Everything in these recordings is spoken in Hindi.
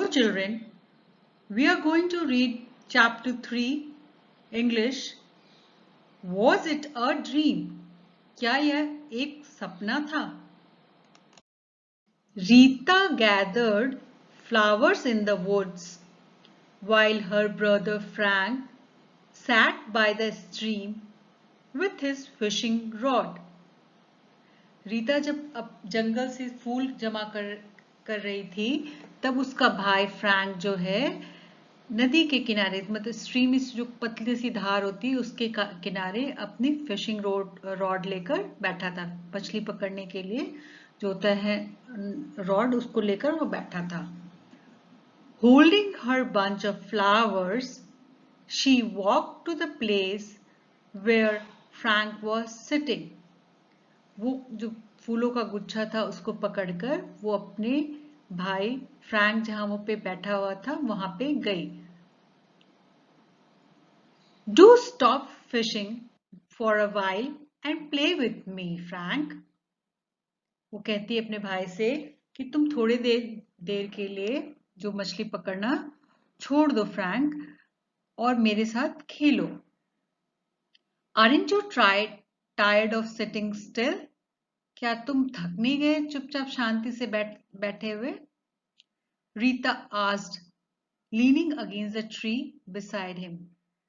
children, we are going to read chapter 3, English. Was it a dream? क्या यह एक सपना था? Rita gathered flowers in the woods while her brother Frank sat by the stream with his fishing rod. Rita जब जंगल से फूल जमा कर रही थी तब उसका भाई फ्रैंक जो है नदी के किनारे, मतलब स्ट्रीम में जो पतली सी धार होती है उसके किनारे अपनी फिशिंग रॉड लेकर बैठा था। मछली पकड़ने के लिए जो होता है रॉड, उसको लेकर वो बैठा था। Holding her bunch of flowers she walk to the place where Frank was sitting. वो जो फूलों का गुच्छा था उसको पकड़कर वो अपने भाई फ्रैंक जहां वो पे बैठा हुआ था वहां पे गई। Do stop fishing for a while and play with me Frank. वो कहती है अपने भाई से कि तुम थोड़ी देर के लिए जो मछली पकड़ना छोड़ दो फ्रैंक और मेरे साथ खेलो। Aren't you tired of sitting still? क्या तुम थक नहीं गए चुपचाप शांति से बैठे हुए? Rita asked, leaning against a tree beside him.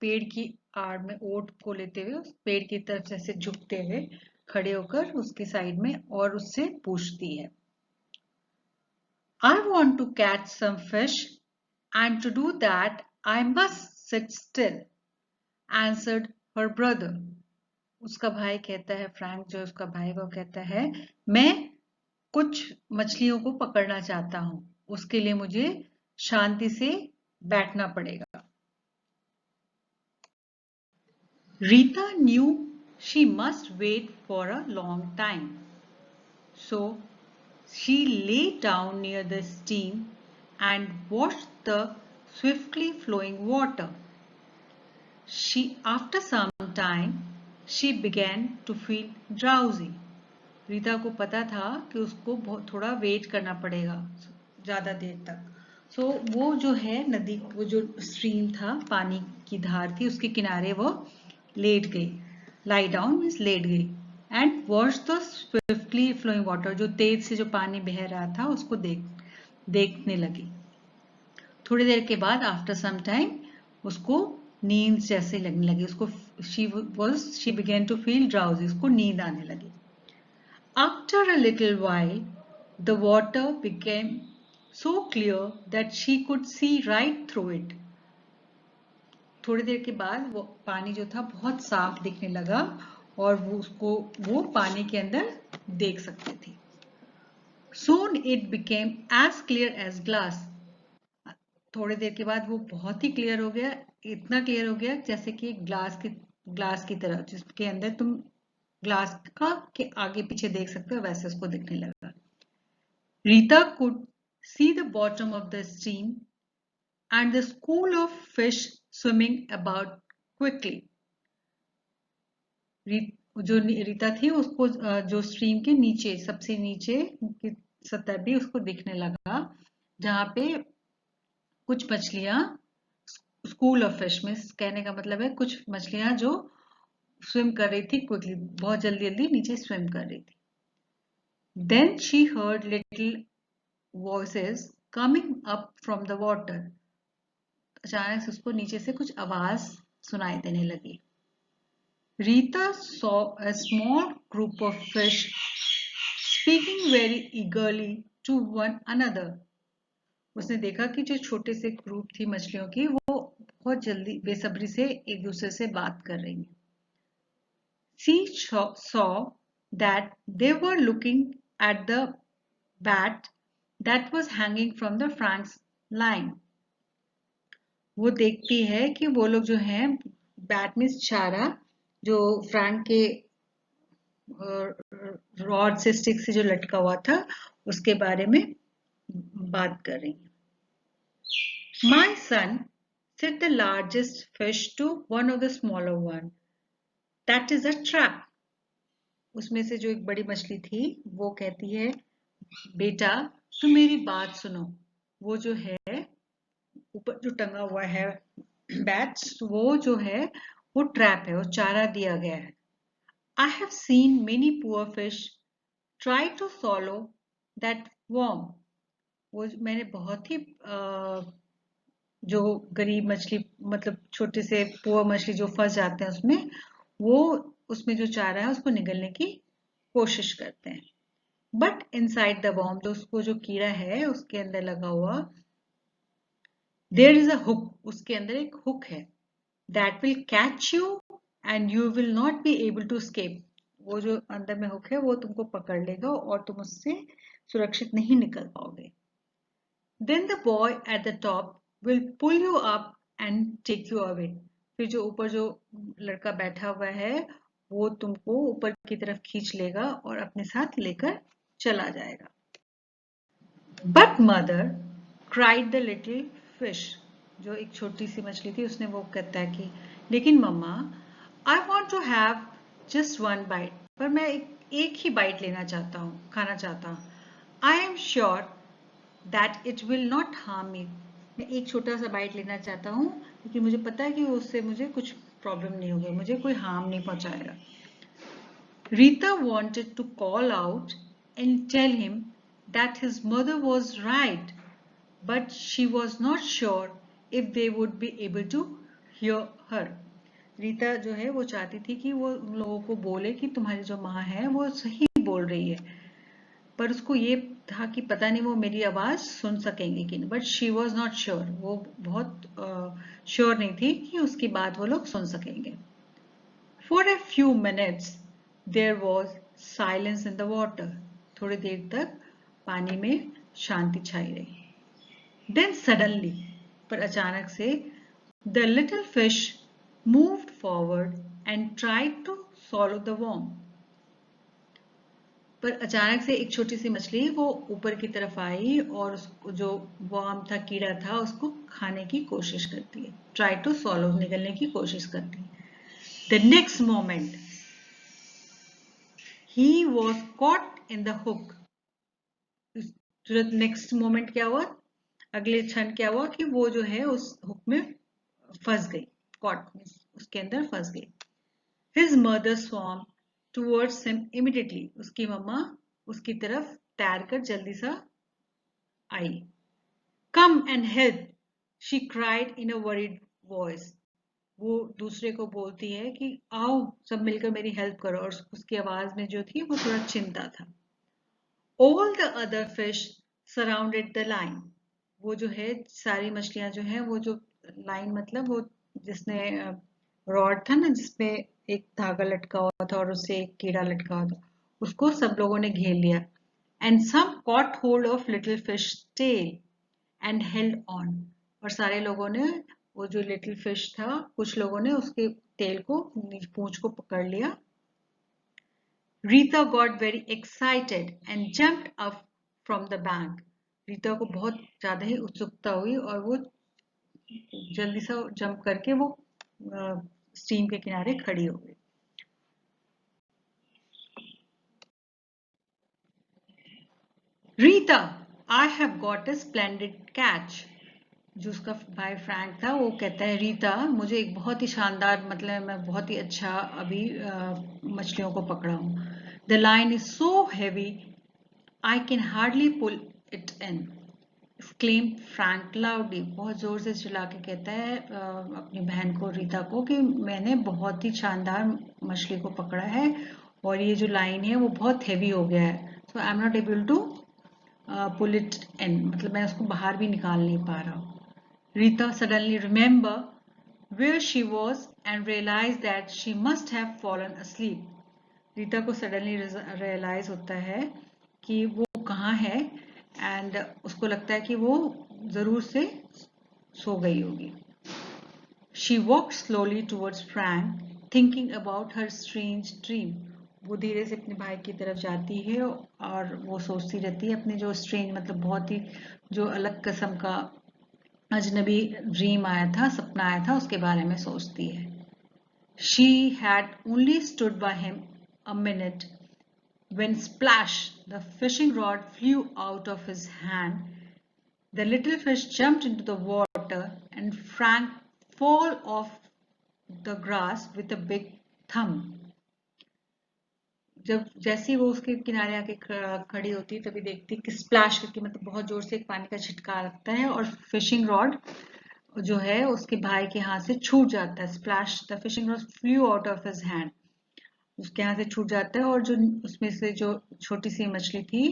पेड़ की आड़ में ओट को लेते हुए उस पेड़ की तरफ जैसे झुकते हुए खड़े होकर उसके साइड में और उससे पूछती है। I want to catch some fish and to do that I must sit still, answered her brother. उसका भाई कहता है, फ्रैंक जो उसका भाई वो कहता है, मैं कुछ मछलियों को पकड़ना चाहता हूं, उसके लिए मुझे शांति से बैठना पड़ेगा। Rita knew she must wait for a long time, so she lay down near the stream and watched the swiftly flowing water. After some time, she began to feel drowsy. Rita को पता था कि उसको थोड़ा वेट करना पड़ेगा ज्यादा देर तक। वो जो है नदी, वो जो स्ट्रीम था, पानी की धार थी, उसके किनारे वो लेट गई। लाई डाउन मीन्स लेट गई। And watch the swiftly flowing water, जो तेज से जो पानी बह रहा था उसको देखने लगी। थोड़ी देर के बाद आफ्टर सम टाइम उसको नींद जैसे लगने लगी। उसको she began to feel drowsy, उसको नींद आने लगी। After a little while, the water became so clear that she could see right through it. थोड़ी देर के बाद वो पानी जो था बहुत साफ दिखने लगा और वो पानी के अंदर देख सकते थे। Soon it became as clear as glass. थोड़ी देर के बाद वो बहुत ही क्लियर हो गया, इतना क्लियर हो गया जैसे कि ग्लास की तरह, जिसके अंदर तुम ग्लास का के आगे पीछे देख सकते हो, वैसे उसको दिखने लगा। Rita could see the bottom of the stream and the school of fish swimming about quickly. जो रीता थी उसको जो स्ट्रीम के नीचे, सबसे नीचे की सतह भी उसको दिखने लगा, जहां पे कुछ मछलियां स्कूल ऑफ फिश में, कहने का मतलब है कुछ मछलियां जो स्विम कर रही थी क्विकली, बहुत जल्दी जल्दी नीचे स्विम कर रही थी। Then she heard little voices coming up from the water. अचानक से उसको नीचे से कुछ आवाज सुनाई देने लगी। Rita saw a small group of fish speaking very eagerly to one another. उसने देखा कि जो छोटे से ग्रुप थी मछलियों की, वो बहुत जल्दी बेसब्री से एक दूसरे से बात कर रही हैं। She saw that they were looking at the bat that was hanging from the Frank's line. वो देखती है कि वो लोग जो हैं, बैट मीन्स चारा, जो फ्रैंक के रॉड से, स्टिक से जो लटका हुआ था, उसके बारे में बात कर रही हैं। My son, said the largest fish to one of the smaller one. That is a trap. उसमें से जो एक बड़ी मछली थी वो कहती है, बेटा तुम मेरी बात सुनो, वो जो है ऊपर जो टंगा हुआ है बैट्स, वो जो है वो ट्रैप है, वो चारा दिया गया है. I have seen many poor fish try to swallow that worm. वो मैंने बहुत ही जो गरीब मछली, मतलब छोटे से पुअर मछली जो फंस जाते हैं उसमें, वो उसमें जो चारा है उसको निगलने की कोशिश करते हैं. बट इनसाइड द वर्म, तो उसको जो कीड़ा है उसके अंदर लगा हुआ, देयर इज अ हुक, उसके अंदर एक हुक है, that will catch you and you will not be able to escape. वो जो अंदर में हुक है वो तुमको पकड़ लेगा और तुम उससे सुरक्षित नहीं निकल पाओगे. Then the boy at the top will pull you up and take you away. फिर जो ऊपर जो लड़का बैठा हुआ है वो तुमको ऊपर की तरफ खींच लेगा और अपने साथ लेकर चला जाएगा. But mother, cried the little fish. जो एक छोटी सी मछली थी उसने वो कहता है कि लेकिन मम्मा, I want to have just one bite. पर मैं एक ही बाइट लेना चाहता हूँ, खाना चाहता हूँ. I am sure that it will not harm me. मैं एक छोटा सा बाइट लेना चाहता हूँ क्योंकि मुझे पता है कि उससे मुझे कुछ प्रॉब्लम नहीं होगी, मुझे कोई हार्म नहीं पहुंचाएगा. Rita wanted to call out and tell him that his mother was right, but she was not sure if they would be able to hear her. Rita जो है वो चाहती थी कि वो उन लोगों को बोले कि तुम्हारी जो माँ है वो सही बोल रही है, पर उसको ये था कि पता नहीं वो मेरी आवाज सुन सकेंगे कि नहीं. But she was not sure, वो बहुत श्योर नहीं थी कि उसकी बात वो लोग सुन सकेंगे. For a few minutes there was silence in the water. थोड़ी देर तक पानी में शांति छाई रही. देन सडनली, पर अचानक से, the little fish moved forward and tried to swallow the worm. पर अचानक से एक छोटी सी मछली वो ऊपर की तरफ आई और उसको जो वर्म था, कीड़ा था, उसको खाने की कोशिश करती है. ट्राई टू सॉलो, निकलने की कोशिश करती है. The next moment he was caught in the hook. Next moment क्या हुआ, अगले क्षण क्या हुआ कि वो जो है उस हुक में फंस गई. कॉट, उसके अंदर फंस गई. His mother swam towards him immediately. उसकी मम्मा उसकी तरफ तैरकर जल्दी सा आई. Come and help, she cried in a worried voice. वो दूसरे को बोलती है कि आओ सब मिलकर मेरी हेल्प करो, और उसकी आवाज में जो थी वो थोड़ा चिंता था. All the other fish surrounded the line. वो जो है सारी मछलियां जो है, वो जो लाइन मतलब वो जिसने रॉड था ना जिसमें एक धागा लटका हुआ था और उससे एक कीड़ा लटका हुआ था, उसको सब लोगों ने घेर लिया. And some caught hold of little fish tail and held on. और सारे लोगों ने वो जो लिटिल फिश था, कुछ लोगों ने उसके टेल को, पूंछ को पकड़ लिया. Rita got very excited and jumped up from the bank. Rita को बहुत ज्यादा ही उत्सुकता हुई और वो जल्दी से जंप करके वो स्ट्रीम के किनारे खड़ी हो गई. Rita, I have got a splendid catch. जो उसका भाई फ्रैंक था वो कहता है, रीता मुझे एक बहुत ही शानदार, मतलब मैं बहुत ही अच्छा अभी मछलियों को पकड़ा हूँ. The line is so heavy I can hardly pull it in. Exclaimed Frank loudly. बहुत जोर से चिल्ला के कहता है अपनी बहन को, रीता को, कि मैंने बहुत ही शानदार मछली को पकड़ा है और ये जो लाइन है वो बहुत हेवी हो गया है. So I'm not able to pull it in. मतलब मैं उसको बाहर भी निकाल नहीं पा रहा हूँ. Rita suddenly remembered where she was and realized that she must have fallen asleep. Rita को सडनली रियलाइज होता है कि वो कहाँ है, एंड उसको लगता है कि वो जरूर से सो गई होगी. She walked slowly towards Frank, thinking about her strange dream. वो धीरे से अपने भाई की तरफ जाती है और वो सोचती रहती है अपने जो स्ट्रेंज, मतलब बहुत ही जो अलग किस्म का अजनबी ड्रीम आया था, सपना आया था, उसके बारे में सोचती है. She had only stood by him a minute when splash, the fishing rod flew out of his hand. The little fish jumped into the water water and Frank fall off the grass with a big thump. जब जैसे ही वो उसके किनारे आके खड़ी होती है तभी देखती है कि स्प्लैश करके मतलब बहुत जोर से एक पानी का छिटका लगता है और फिशिंग रॉड जो है उसके भाई के हाथ से छूट जाता है. Splash the fishing rod flu out of his hand. उसके हाथ से छूट जाता है और जो उसमें से जो छोटी सी मछली थी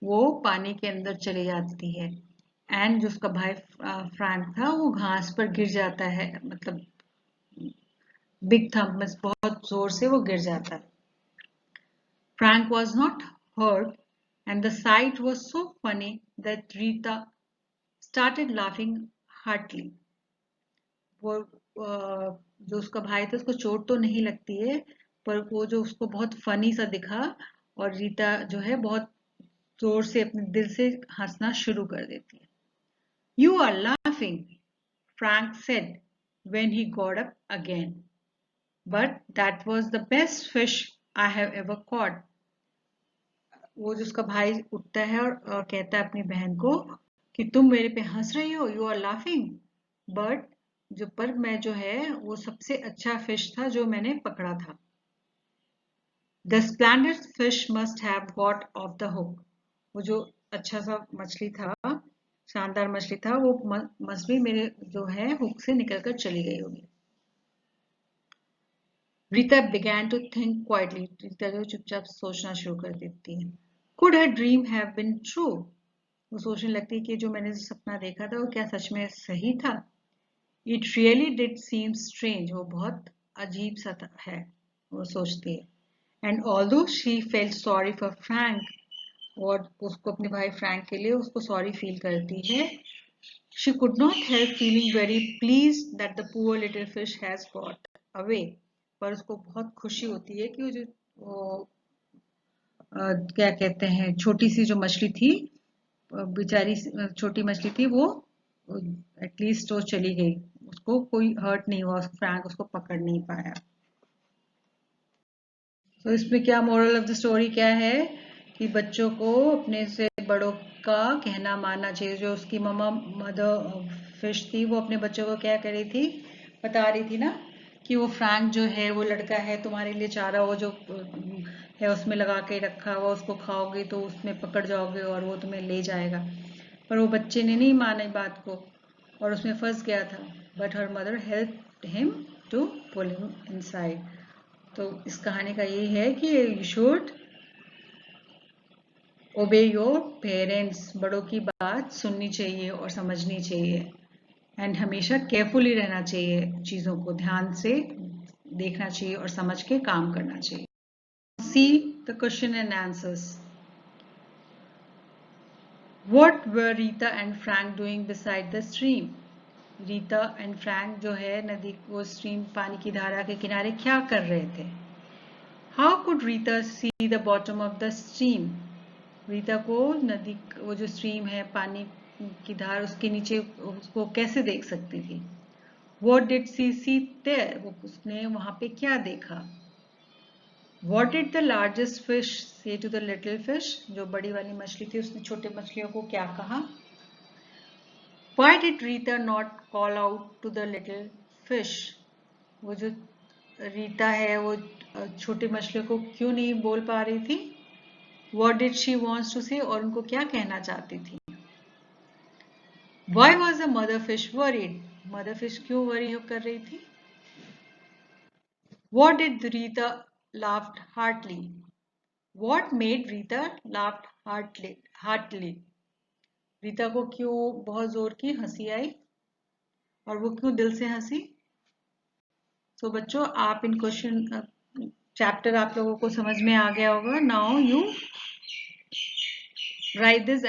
वो पानी के अंदर चली जाती है. एंड जो उसका भाई फ्रैंक था वो घास पर गिर जाता है, मतलब बिग थंप में बहुत जोर से वो गिर जाता है. Frank was not hurt and the sight was so funny that Rita started laughing heartily. वो जो उसका भाई था उसको चोट तो नहीं लगती है पर वो जो उसको बहुत फनी सा दिखा और रीता जो है बहुत जोर से अपने दिल से हंसना शुरू कर देती है. You are laughing, Frank said when he got up again. But that was the best fish I have ever caught. वो जो उसका भाई उठता है और कहता है अपनी बहन को कि तुम मेरे पे हंस रही हो, यू आर लाफिंग, बट जो पर मैं जो है वो सबसे अच्छा फिश था जो मैंने पकड़ा था. The splendid fish must have got off the hook. वो जो अच्छा सा मछली था, शानदार मछली था, वो मस्ट भी मेरे जो है हुक से निकलकर चली गई होगी. Rita began to think quietly. Rita जो चुपचाप सोचना शुरू कर देती है. Could her dream have been true? वो सोचने लगती है कि जो मैंने सपना देखा था वो क्या सच में सही था. It really did seem strange. वो बहुत अजीब सा है, वो सोचती है. And although she felt sorry for Frank, और उसको अपने भाई फ्रैंक के लिए उसको सॉरी फील करती है, she could not help feeling very pleased that the poor little fish has got away. पर उसको बहुत खुशी होती है कि वो जो क्या कहते हैं छोटी सी जो मछली थी, बेचारी छोटी मछली थी, वो एटलीस्ट वो चली गई, उसको कोई हर्ट नहीं हुआ, फ्रैंक उसको पकड़ नहीं पाया. तो इसमें क्या मोरल ऑफ द स्टोरी क्या है कि बच्चों को अपने से बड़ों का कहना मानना चाहिए. जो उसकी मदर फिश थी वो अपने बच्चों को क्या कर रही थी, बता रही थी ना कि वो फ्रैंक जो है वो लड़का है, तुम्हारे लिए चारा वो जो है उसमें लगा के रखा हुआ, उसको खाओगे तो उसमें पकड़ जाओगे और वो तुम्हें ले जाएगा. पर वो बच्चे ने नहीं माना बात को और उसमें फंस गया था. But her mother help him to pull him inside. तो इस कहानी का ये है कि you should obey your parents. बड़ों की बात सुननी चाहिए और समझनी चाहिए. एंड हमेशा केयरफुली रहना चाहिए, चीज़ों को ध्यान से देखना चाहिए और समझ के काम करना चाहिए. See the question and answers. What were Rita and Frank doing beside the stream? Rita and Frank जो है नदी वो स्ट्रीम पानी की धारा के किनारे क्या कर रहे थे? How could Rita see the bottom of the stream? Rita को नदी वो जो स्ट्रीम है पानी की धार उसके नीचे उसको कैसे देख सकती थी? What did she see there? वो उसने वहां पे क्या देखा? What did the largest fish say to the little fish? जो बड़ी वाली मछली थी उसने छोटे मछलियों को क्या कहा? Why did Rita not call out to the little fish? वो जो रीता है वो छोटी मछलियों को क्यों नहीं बोल पा रही थी? What did she wants to say? और उनको क्या कहना चाहती थी? Why was the mother fish worried? Mother fish क्यों worry कर रही थी? What did Rita laughed heartily? What made Rita laughed heartily? Rita को क्यों बहुत जोर की हंसी आई और वो क्यों दिल से हंसी? तो बच्चों आप इन क्वेश्चन चैप्टर आप लोगों को समझ में आ गया होगा. Now you write these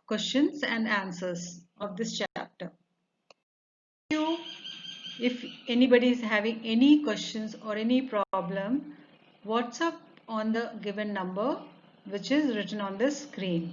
questions and answers of this chapter. If anybody is having any questions or any problem, WhatsApp on the given number which is written on the screen.